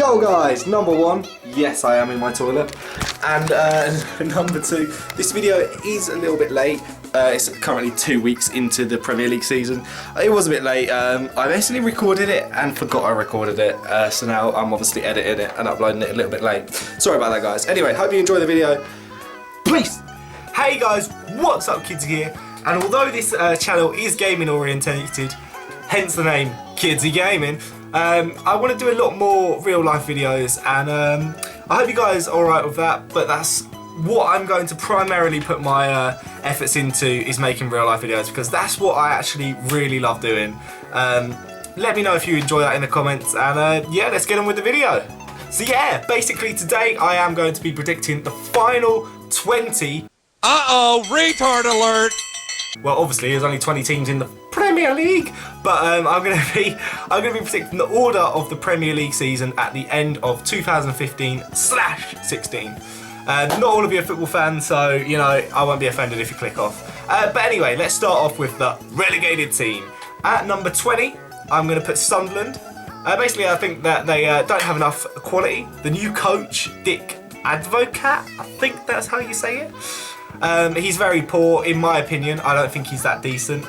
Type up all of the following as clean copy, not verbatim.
Yo guys, number one, yes I am in my toilet, and number two, this video is a little bit late. It's currently 2 weeks into the Premier League season. It was a bit late. I basically recorded it and forgot I recorded it, so now I'm obviously editing it and uploading it a little bit late. Sorry about that guys. Anyway, hope you enjoy the video. Peace! Hey guys, what's up, Kidsy here? And although this channel is gaming orientated, hence the name Kidsy Gaming, I want to do a lot more real life videos, and I hope you guys are alright with that, but that's what I'm going to primarily put my efforts into, is making real life videos, because that's what I actually really love doing. Let me know if you enjoy that in the comments, and yeah, let's get on with the video. So yeah, basically today I am going to be predicting the final 20... Uh-oh, retard alert! Well, obviously there's only 20 teams in the Premier League, but I'm going to be predicting the order of the Premier League season at the end of 2015/16. Not all of you are football fans, so you know I won't be offended if you click off. But anyway, let's start off with the relegated team. At number 20, I'm going to put Sunderland. Basically, I think that they don't have enough quality. The new coach, Dick Advocat, I think that's how you say it. He's very poor, in my opinion. I don't think he's that decent.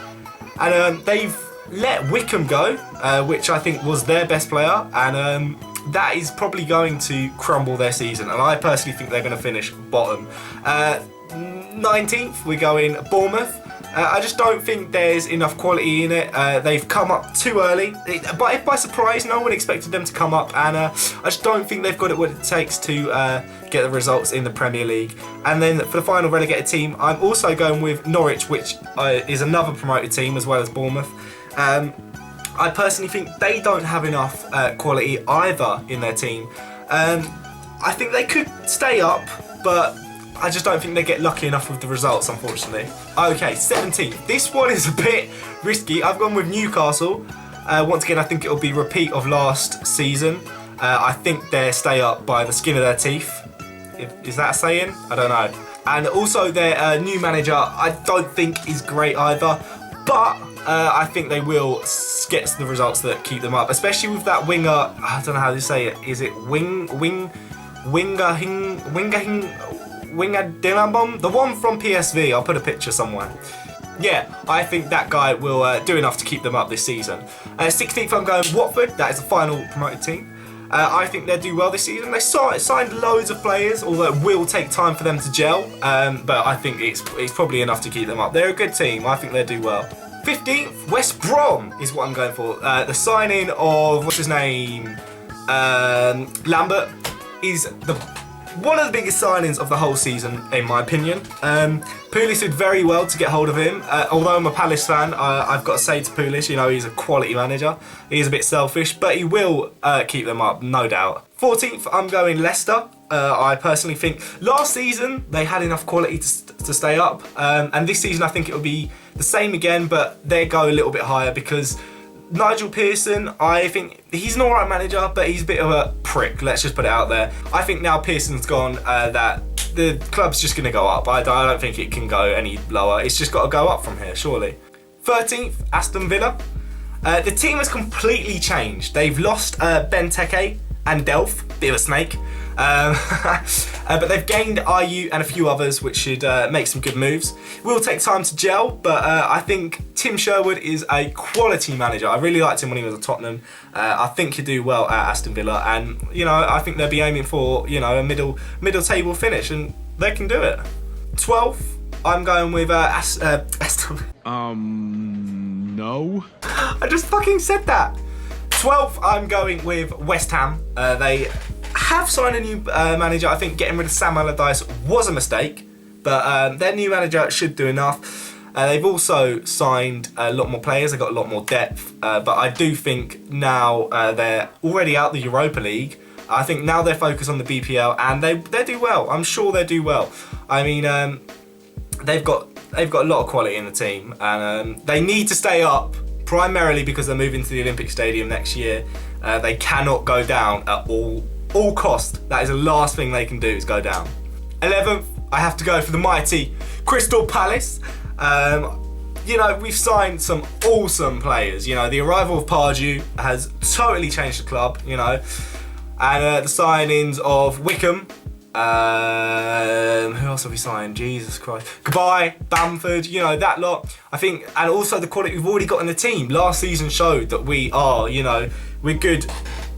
And they've let Wickham go, which I think was their best player, and that is probably going to crumble their season. And I personally think they're going to finish bottom. 19th, we're going Bournemouth. I just don't think there's enough quality in it. They've come up too early, but by surprise, no one expected them to come up, and I just don't think they've got what it takes to get the results in the Premier League. And then for the final relegated team, I'm also going with Norwich, which is another promoted team as well as Bournemouth. I personally think they don't have enough quality either in their team. I think they could stay up, but I just don't think they get lucky enough with the results, unfortunately. Okay, 17th. This one is a bit risky. I've gone with Newcastle. Once again, I think it'll be a repeat of last season. I think they stay up by the skin of their teeth. Is that a saying? I don't know. And also their new manager, I don't think is great either, but I think they will get the results that keep them up, especially with that winger. I don't know how to say it. Is it Wingadinabom? The one from PSV, I'll put a picture somewhere. Yeah, I think that guy will do enough to keep them up this season. 16th, I'm going Watford. That is the final promoted team. I think they'll do well this season. They signed loads of players, although it will take time for them to gel. But I think it's probably enough to keep them up. They're a good team. I think they'll do well. 15th, West Brom is what I'm going for. The signing of, what's his name? Lambert is one of the biggest signings of the whole season, in my opinion. Pulis did very well to get hold of him. Although I'm a Palace fan, I've got to say to Pulis, you know, he's a quality manager. He's a bit selfish, but he will keep them up, no doubt. 14th, I'm going Leicester. I personally think last season they had enough quality to stay up, and this season I think it'll be the same again, but they go a little bit higher because Nigel Pearson, I think he's an alright manager, but he's a bit of a prick, let's just put it out there. I think now Pearson's gone, that the club's just going to go up. I don't think it can go any lower. It's just got to go up from here, surely. 13th, Aston Villa. The team has completely changed. They've lost Benteke and Delph, bit of a snake. But they've gained IU and a few others, which should make some good moves. It will take time to gel, but I think Tim Sherwood is a quality manager. I really liked him when he was at Tottenham. I think he'll do well at Aston Villa, and you know, I think they'll be aiming for, you know, a middle table finish, and they can do it. 12th, I'm going with Aston. No. I just fucking said that. 12th, I'm going with West Ham. They have signed a new manager. I think getting rid of Sam Allardyce was a mistake, but their new manager should do enough. They've also signed a lot more players. They've got a lot more depth, but I do think now they're already out the Europa League. I think now they're focused on the BPL, and they do well. I'm sure they do well. I mean, they've got a lot of quality in the team, and they need to stay up primarily because they're moving to the Olympic Stadium next year. They cannot go down at all cost. That is the last thing they can do, is go down. 11th, I have to go for the mighty Crystal Palace. You know, we've signed some awesome players. You know, the arrival of Pardew has totally changed the club. You know, And the signings of Wickham. Who else have we signed? Jesus Christ. Goodbye, Bamford, you know, that lot. I think, and also the quality we've already got in the team. Last season showed that we are, you know, we're good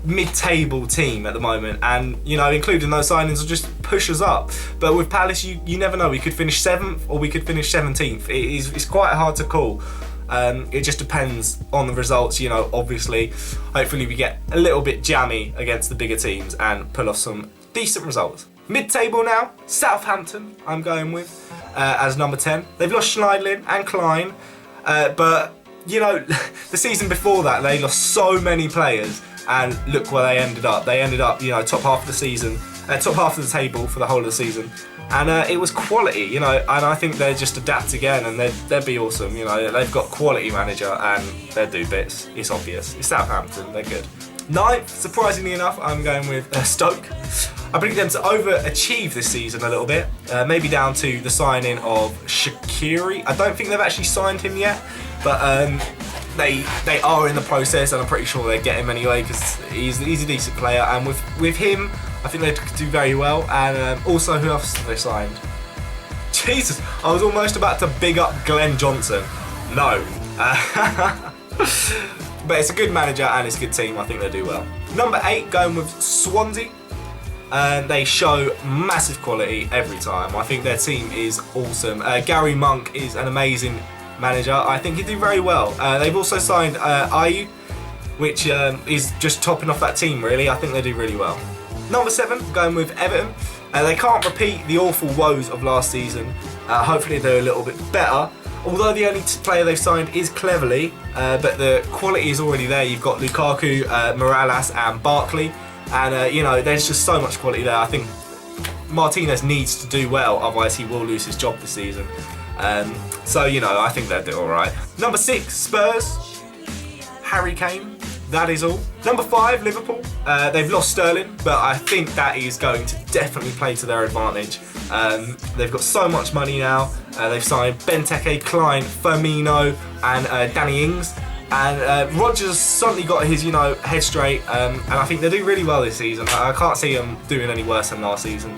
mid-table team at the moment, and you know, including those signings will just push us up. But with Palace, you never know. We could finish 7th or we could finish 17th. It's quite hard to call. It just depends on the results, you know, obviously. Hopefully we get a little bit jammy against the bigger teams and pull off some decent results. Mid-table now, Southampton I'm going with as number 10. They've lost Schneidlin and Klein, but you know, the season before that they lost so many players, and look where they ended up. They ended up, you know, top half of the season, top half of the table for the whole of the season. And it was quality, you know, and I think they just adapt again and they'd be awesome, you know. They've got quality manager and they'll do bits. It's obvious. It's Southampton, they're good. 9th, surprisingly enough, I'm going with Stoke. I predict them to overachieve this season a little bit, maybe down to the signing of Shaqiri. I don't think they've actually signed him yet, but they are in the process, and I'm pretty sure they get him anyway because he's a decent player. And with him, I think they could do very well. And also, who else have they signed? Jesus, I was almost about to big up Glenn Johnson. No. But it's a good manager and it's a good team. I think they do well. Number 8, going with Swansea. They show massive quality every time. I think their team is awesome. Gary Monk is an amazing manager. I think he'd do very well. They've also signed Ayew, which is just topping off that team, really. I think they do really well. Number 7, going with Everton. They can't repeat the awful woes of last season. Hopefully they're a little bit better. Although the only player they've signed is Cleverley, but the quality is already there. You've got Lukaku, Morales and Barkley. And, you know, there's just so much quality there. I think Martinez needs to do well, otherwise he will lose his job this season. So, you know, I think they'll do all right. Number 6, Spurs. Harry Kane. That is all. Number 5, Liverpool. They've lost Sterling, but I think that is going to definitely play to their advantage. They've got so much money now. They've signed Benteke, Klein, Firmino, and Danny Ings. And Rodgers suddenly got his, you know, head straight, and I think they do really well this season. I can't see them doing any worse than last season.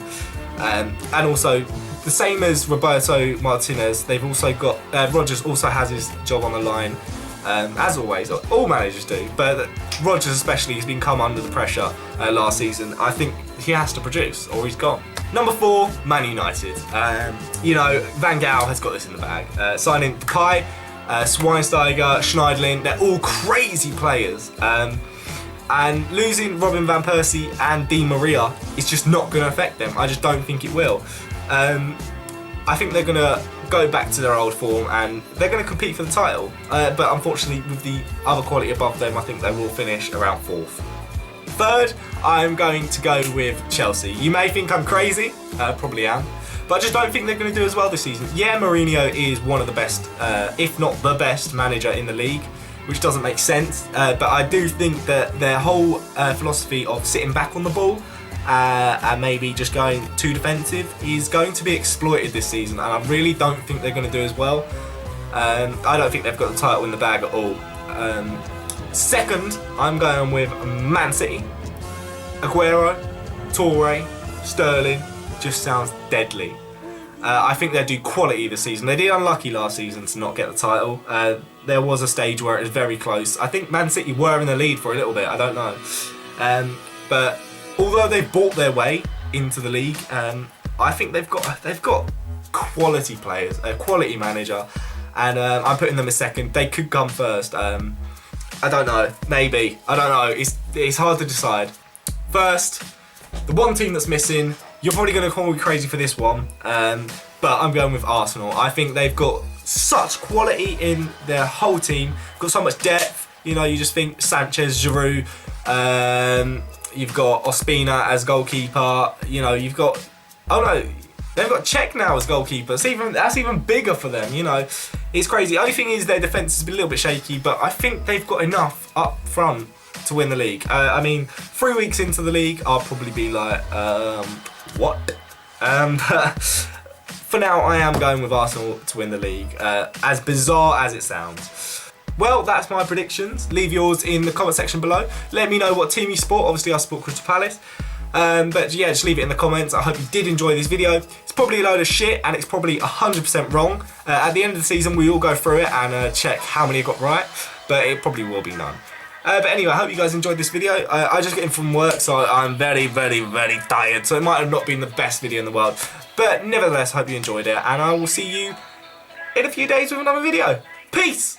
And also, the same as Roberto Martinez, they've also got Rodgers also has his job on the line, as always. All managers do, but Rodgers especially has been come under the pressure last season. I think he has to produce, or he's gone. Number 4, Man United. You know, Van Gaal has got this in the bag. Signing Kai, Schweinsteiger, Schneidlin, they're all crazy players. And losing Robin Van Persie and Di Maria is just not going to affect them. I just don't think it will. I think they're going to go back to their old form and they're going to compete for the title. But unfortunately, with the other quality above them, I think they will finish around 4th. 3rd, I'm going to go with Chelsea. You may think I'm crazy, probably am. But I just don't think they're going to do as well this season. Yeah, Mourinho is one of the best, if not the best manager in the league, which doesn't make sense. But I do think that their whole philosophy of sitting back on the ball and maybe just going too defensive is going to be exploited this season. And I really don't think they're going to do as well. I don't think they've got the title in the bag at all. 2nd, I'm going with Man City. Aguero, Toure, Sterling. Just sounds deadly. I think they'll do quality this season. They did unlucky last season to not get the title. There was a stage where it was very close. I think Man City were in the lead for a little bit. I don't know. But although they bought their way into the league, I think they've got quality players, a quality manager, and I'm putting them as 2nd. They could come 1st. I don't know. Maybe. I don't know. It's hard to decide. 1st, the one team that's missing. You're probably going to call me crazy for this one, but I'm going with Arsenal. I think they've got such quality in their whole team, got so much depth. You know, you just think Sanchez, Giroud, you've got Ospina as goalkeeper. You know, you've got, oh no, they've got Cech now as goalkeeper. That's even bigger for them. You know, it's crazy. The only thing is their defence has been a little bit shaky, but I think they've got enough up front to win the league. I mean, 3 weeks into the league, I'll probably be like, what? But for now, I am going with Arsenal to win the league, as bizarre as it sounds. Well, that's my predictions. Leave yours in the comment section below. Let me know what team you support. Obviously, I support Crystal Palace. But yeah, just leave it in the comments. I hope you did enjoy this video. It's probably a load of shit and it's probably 100% wrong. At the end of the season, we all go through it and check how many I got right. But it probably will be none. But anyway, I hope you guys enjoyed this video. I just got in from work, so I'm very, very, very tired. So it might have not been the best video in the world. But nevertheless, I hope you enjoyed it. And I will see you in a few days with another video. Peace!